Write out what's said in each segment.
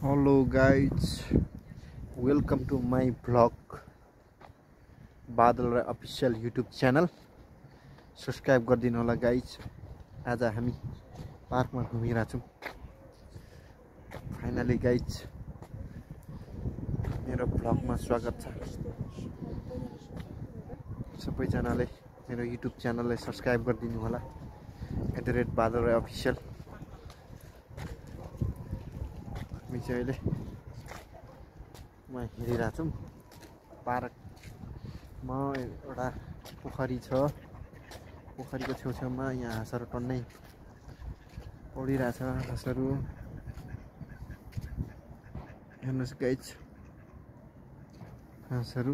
Hello guys, welcome to my vlog बादल र official YouTube channel subscribe गरिदिनु होला गाइज। आज हामी पार्कमा घुमिरहेछौँ। फाइनली गाइज मेरो भ्लगमा स्वागत छ। सबैजनाले मेरो युट्युब च्यानललाई सब्स्क्राइब गरिदिनु होला @बादल र अफिसियल। हामी चाहिँ अहिले हिँडिरहेछौँ पार्कमा। एउटा पोखरी छ, पोखरीको छेउछाउमा यहाँ हाँसहरू टन्नै पडिरहेछ। हाँसहरू हेर्नुहोस् गाइज, हाँसहरू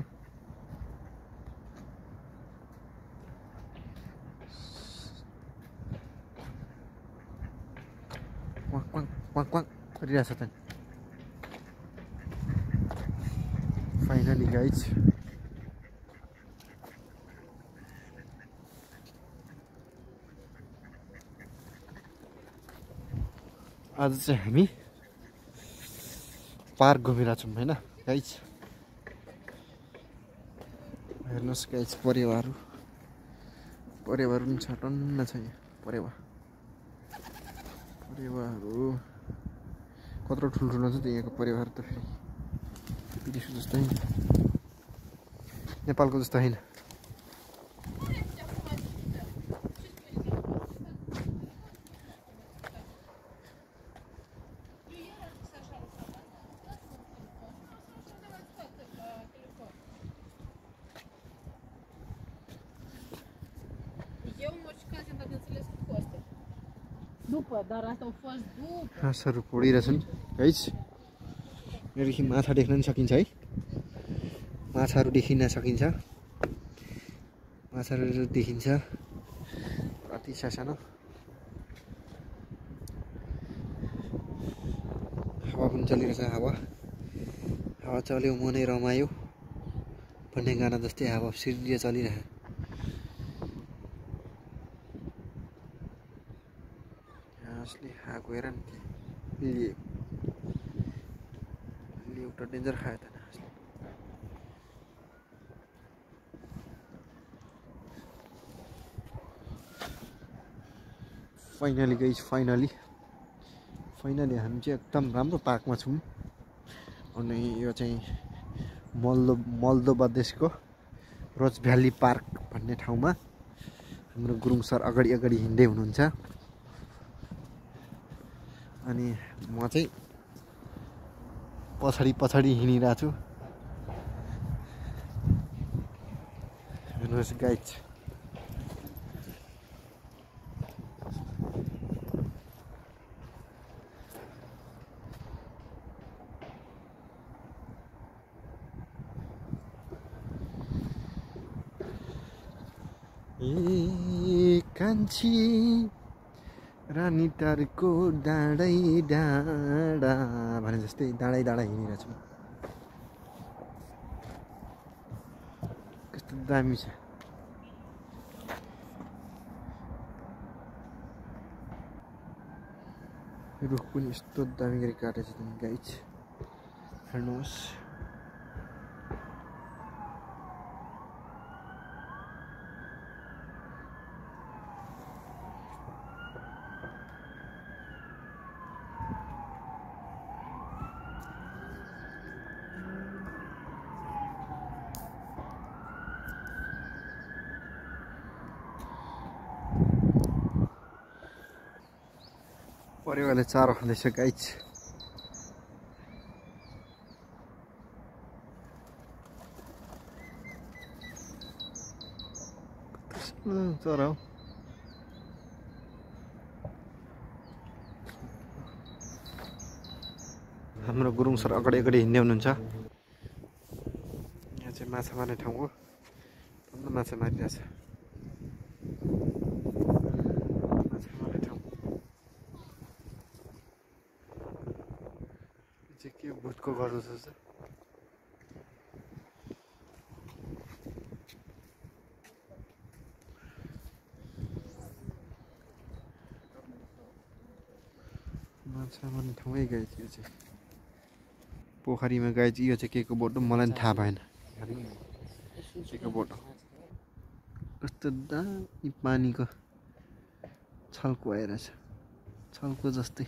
क्वाक क्वाक क्वाक क्वाक गरिरहेछ त। फाइनली गाइज आज चाहिँ हामी पार्क घुमिरहेछौँ हैन गाइज। हेर्नुहोस् गाइज, परेवाहरू पनि छ, टन्न छ यहाँ परेवाहरू। कत्रो ठुल्ठुलो छ त यहाँको परेवाहरू त। फेरि विदेशको जस्तो होइन, नेपालको जस्तो होइन। हाँसहरू पडिरहेछन् गाइज। यहाँदेखि माछा देख्न पनि सकिन्छ है, माछाहरू देखिन सकिन्छ, माछाहरू देखिन्छ कति सानो। हावा पनि चलिरहेछ। हावा चल्यो मनै रमायो भन्ने गाना जस्तै हावा सिरिय चलिरह्यो। हाँसले खाएको हेर नि, एउटा डेन्जर खायो त हाँसले। फाइनली गाइज, फाइनली हामी चाहिँ एकदम राम्रो पार्कमा छौँ। अनि यो चाहिँ मल्दोभा देशको रोज भ्याली पार्क भन्ने ठाउँमा हाम्रो गुरुङ सर अगाडि हिँड्दै हुनुहुन्छ। अनि म चाहिँ पछाडि हिँडिरहेको छु। हेर्नुहोस् गाइज, कान्छी रानी टारको डाँडै डाँडा भने जस्तै डाँडै हिँडिरहेछौँ। कस्तो दामी छ। रुख पनि यस्तो दामी गरी काटेछ त गाइज, हेर्नुहोस्। परेवाले चारो खाँदैछ गाइज। चरा हो। हाम्रो गुरुङ सर अगाडि हिँड्दै हुनुहुन्छ। यहाँ चाहिँ माछा मार्ने ठाउँ हो, माछा मारिरहेछ। के भूतको घर जस्तो छ। माछा मार्ने ठाउँै गाइज यो चाहिँ। पोखरीमा गाइज यो चाहिँ के को बोट हो मलाई पनि थाहा भएन के को बोट हो कस्तो दामी पानीको छल्को आइरहेछ छल्को जस्तै